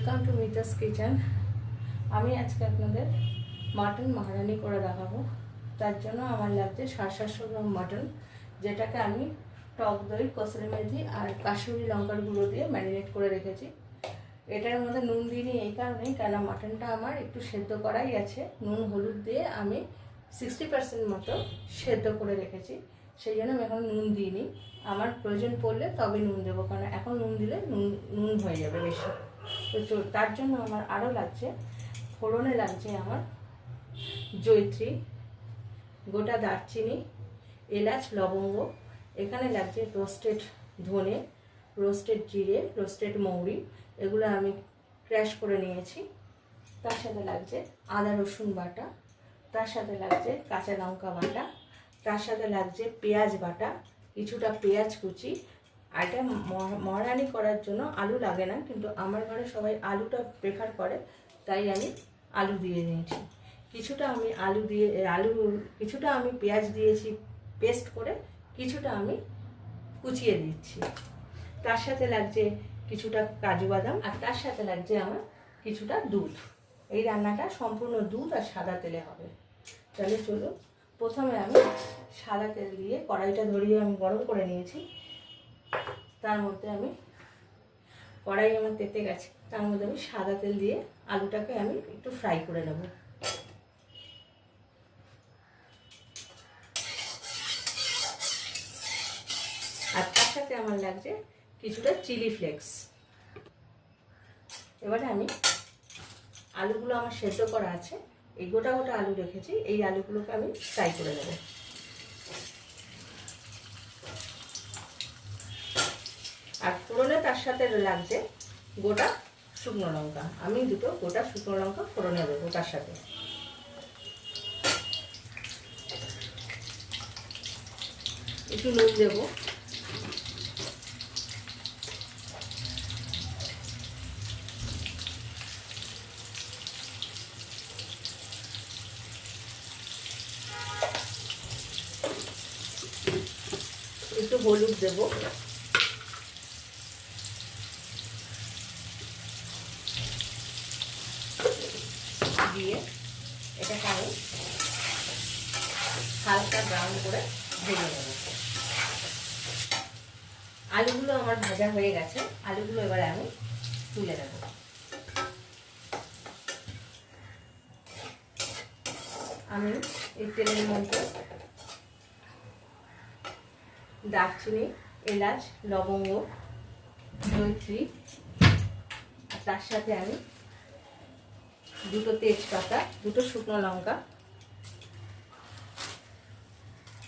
Welcome to Mita's kitchen. আমি আজকে আপনাদের মাটন মাহারানি করে দেখাবো। তার জন্য আমার লাগছে 750 গ্রাম মাটন, যেটাকে আমি টক দই, কসুরি মেথি আর কাশ্মীরি লঙ্কার গুঁড়ো দিয়ে ম্যারিনেট করে রেখেছি। এটার মধ্যে নুন দিইনি এই কারণেই, কেন মাটনটা আমার একটু সেদ্ধ করাই আছে। নুন হলুদ দিয়ে আমি 60% মতো সেদ্ধ করে রেখেছি, সেই জন্য আমি এখন নুন দিইনি। আমার প্রয়োজন পড়লে তবে নুন দেবো, কারণ এখন নুন দিলে নুন হয়ে যাবে বেশি। তো তার জন্য আমার আরও লাগছে, ফোড়নে লাগছে আমার জয়িত্রী, গোটা দারচিনি, এলাচ, লবঙ্গ। এখানে লাগছে রোস্টেড ধনে, রোস্টেড জিরে, রোস্টেড মৌরি, এগুলো আমি ক্র্যাশ করে নিয়েছি। তার সাথে লাগছে আদা রসুন বাটা, তার সাথে লাগছে কাঁচা লঙ্কা বাটা, তার সাথে লাগছে পেঁয়াজ বাটা, কিছুটা পেঁয়াজ কুচি। আর এটা মহারানি করার জন্য আলু লাগে না, কিন্তু আমার ঘরে সবাই আলুটা প্রেফার করে, তাই আমি আলু দিয়ে নিয়েছি। কিছুটা আমি পেঁয়াজ দিয়েছি পেস্ট করে, কিছুটা আমি কুচিয়ে দিচ্ছি। তার সাথে লাগছে কিছুটা কাজু বাদাম, আর তার সাথে লাগছে আমার কিছুটা দুধ। এই রান্নাটা সম্পূর্ণ দুধ আর সাদা তেলে হবে। তাহলে চলো, প্রথমে আমি সাদা তেল দিয়ে কড়াইটা ধরিয়ে আমি গরম করে নিয়েছি। তার মধ্যে আমি কড়াই আমার তেতে গেছে, তার মধ্যে আমি সাদা তেল দিয়ে আলুটাকে আমি একটু ফ্রাই করে নেব। আর তার সাথে আমার লাগছে কিছুটা চিলি ফ্লেক্স। এবারে আমি আলুগুলো আমার সেদ্ধ করা আছে, এই গোটা গোটা আলু রেখেছি, এই আলুগুলোকে আমি ফ্রাই করে নেব। আর ফোড়নে তার সাথে লাগছে গোটা শুকনো লঙ্কা, আমি দুটো গোটা শুকনো লঙ্কা ফোড়নে দেবো তার সাথে। একটু নুন দেবো, একটু হলুদ দেবো, দিয়ে এটাকে আমি হালকা ব্রাউন করে ভেজে নেব। আলুগুলো আমার ভাজা হয়ে গেছে, আলুগুলো এবারে আমি তুলে নেব। আমি এই তেলের মধ্যে দারচিনি, এলাচ, লবঙ্গ, জয়িত্রী, আর তার সাথে আমি দুটো তেজপাতা, দুটো শুকনো লঙ্কা,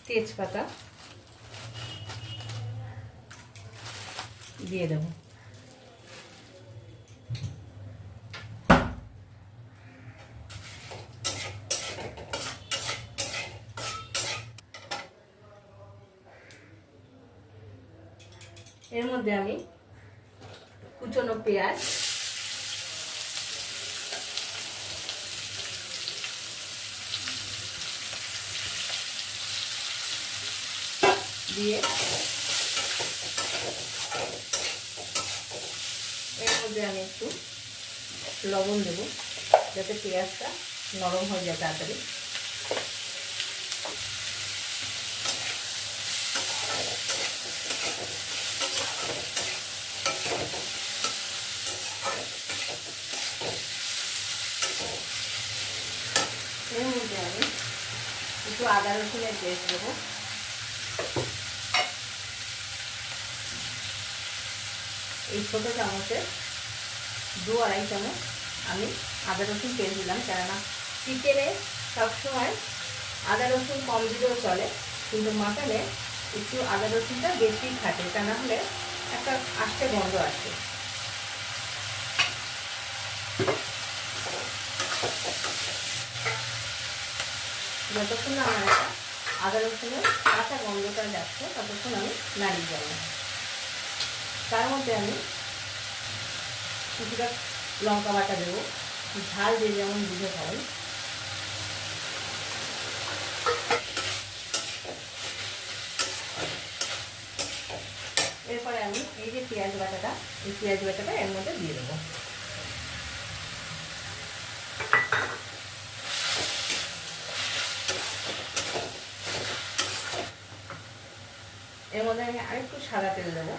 তেজপাতা দিয়ে দেব। এর মধ্যে আমি কুচনো পেঁয়াজ, দিয়ে এর মধ্যে আমি একটু লবণ দেব, যাতে পেঁয়াজটা নরম হয়ে যায় তাড়াতাড়ি। এর মধ্যে আমি একটু আদা রসুনের পেস্ট দেবো, এই ছোটো চামচে 2-2.5 চামচ আমি আদা রসুন পেস্ট দিলাম, কেননা চিকেনে সবসময় আদা রসুন কম দিলেও চলে, কিন্তু মাটনে একটু আদা রসুনটা বেশি খাটে, তা না হলে একটা আষ্টে গন্ধ আসে। যতক্ষণ না আমার একটা আদা রসুনের কাঁচা গন্ধটা যাচ্ছে, ততক্ষণ আমি নাড়িয়ে যাব। তার মধ্যে আমি কিছুটা লঙ্কা বাটা দেবো, ঝাল যে যেমন বুঝে খাবেন। এরপরে আমি এই যে পেঁয়াজ বাটাটা, এই পেঁয়াজ বাটাটা এর মধ্যে দিয়ে দেবো। এর মধ্যে আমি আরেকটু সাদা তেল দেবো।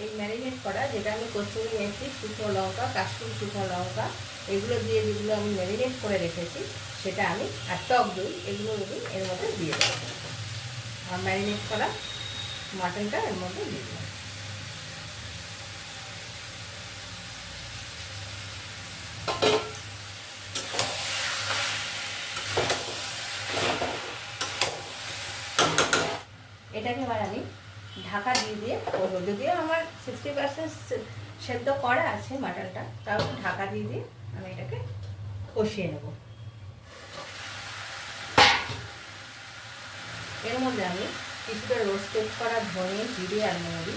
এই ম্যারিনেট করা যেটা আমি কসুরি মেথি, শুকনো লঙ্কা, কাশ্মীরি শুকনো লঙ্কা এগুলো দিয়ে যেগুলো আমি ম্যারিনেট করে রেখেছি সেটা আমি, আর টক দই, এগুলো আমি এর মধ্যে দিয়ে দেবো। আর ম্যারিনেট করা মাটনটা এর মধ্যে দিয়ে দেবো। এটাকে এবার আমি ঢাকা দিয়ে দিয়ে করবো। যদিও আমার 60% সেদ্ধ করা আছে মাটনটা, তাও ঢাকা দিয়ে দিয়ে আমি এটাকে কষিয়ে নেব। এর মধ্যে আমি কিছুটা রোস্টেড করা ধনে, জিরে আর মৌরি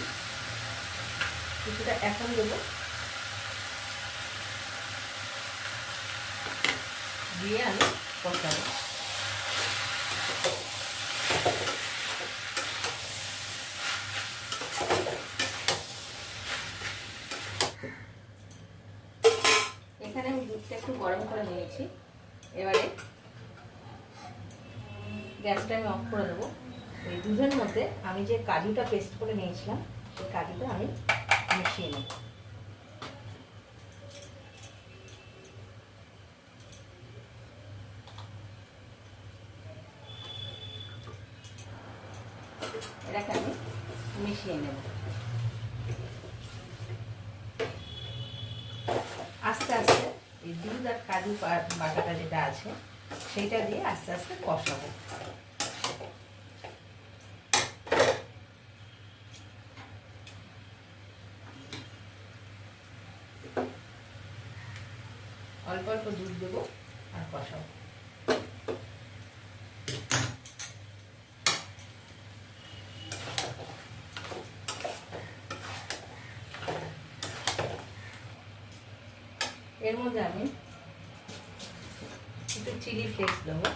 কিছুটা এখন দেবো, দিয়ে আমি কষাবো। এখানে আমি দুধটা একটু গরম করে নিয়েছি। এবারে গ্যাসটা আমি অফ করে দেবো। এই দুধের মধ্যে আমি যে কাজুটা পেস্ট করে নিয়েছিলাম সেই কাজুটা আমি মিশিয়ে নেব। এটাকে আমি মিশিয়ে নেব। আস্তে আস্তে এই দুধ আর কাজু বাটাটা যেটা আছে সেইটা দিয়ে আস্তে আস্তে কষাবো। অল্প অল্প দুধ দেবো আর কষাবো। এর মধ্যে আমি একটু চিলি ফ্লেক্স দেবো।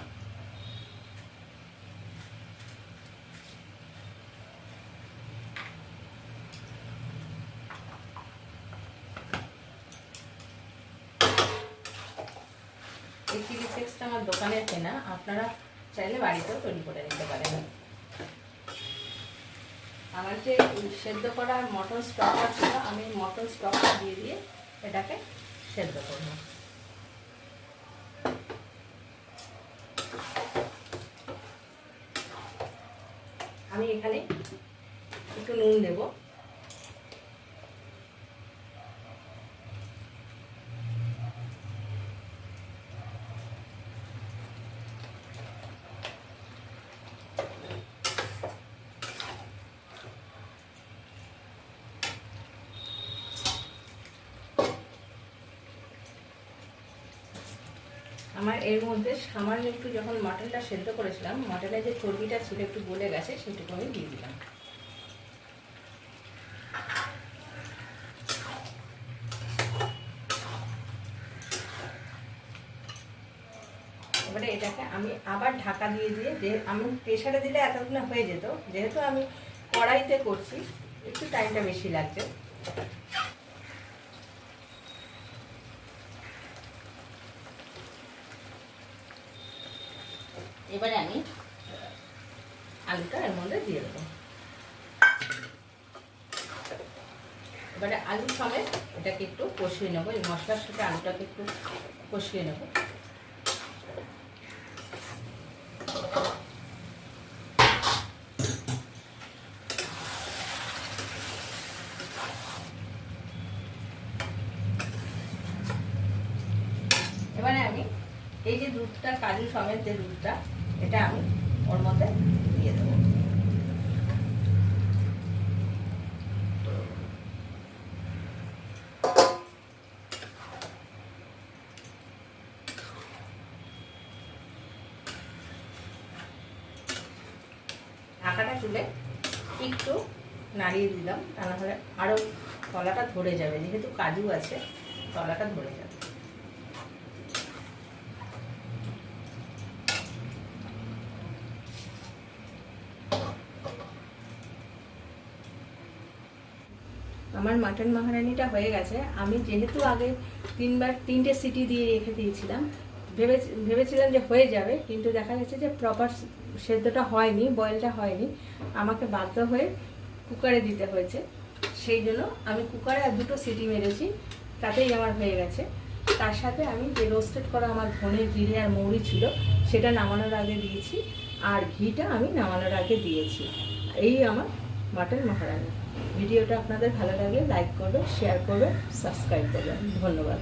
এই চিলি ফ্লেক্সটা আমার দোকানের কেনা, আপনারা চাইলে বাড়িতেও তৈরি করে নিতে পারেন। আমার যে সেদ্ধ করা মটন স্টকটা ছিল, আমি মটন স্টকটা দিয়ে দিয়ে এটাকে সেদ্ধ করব। আমি এখানে একটু নুন দেব। আমার এর মধ্যে সামান্য একটু, যখন মাটনটা সেদ্ধ করেছিলাম, মাটনের যে চর্বিটা ছিল একটু গলে গেছে, সেটুকু আমি দিয়ে দিলাম। এবারে এটাকে আমি আবার ঢাকা দিয়ে দিয়ে, যে আমি প্রেসারে দিলে এতক্ষণ হয়ে যেত, যেহেতু আমি কড়াইতে করছি একটু টাইমটা বেশি লাগছে। এবারে আমি আলুটা এর মধ্যে দিয়ে দেবো। এবারে আলু সমেত এটাকে একটু কষিয়ে নেবো। এই মশলার সাথে আলুটাকে একটু কষিয়ে নেব। এবারে আমি এই যে দুধটা, কাজু সমেত যে দুধটা, এটা আমি ওর মধ্যে দিয়ে দেবো। ঢাকাটা তুলে একটু নাড়িয়ে দিলাম, তা না হলে আরও তলাটা ধরে যাবে, যেহেতু কাজু আছে তলাটা ধরে যাবে। আমার মাটন মহারানিটা হয়ে গেছে। আমি যেহেতু আগে 3টে সিটি দিয়ে রেখে দিয়েছিলাম, ভেবেছিলাম যে হয়ে যাবে, কিন্তু দেখা যাচ্ছে যে প্রপার সেদ্ধটা হয়নি, বয়েলটা হয়নি। আমাকে বাধ্য হয়ে কুকারে দিতে হয়েছে। সেই জন্য আমি কুকারে আর 2টো সিটি মেরেছি, তাতেই আমার হয়ে গেছে। তার সাথে আমি যে রোস্টেড করা আমার ধনে, জিরে আর মৌরি ছিল, সেটা নামানোর আগে দিয়েছি, আর ঘিটা আমি নামানোর আগে দিয়েছি। এই আমার মাটন মহারানি। ভিডিওটা আপনাদের ভালো লাগলে লাইক করবেন, শেয়ার করবেন, সাবস্ক্রাইব করবেন। ধন্যবাদ।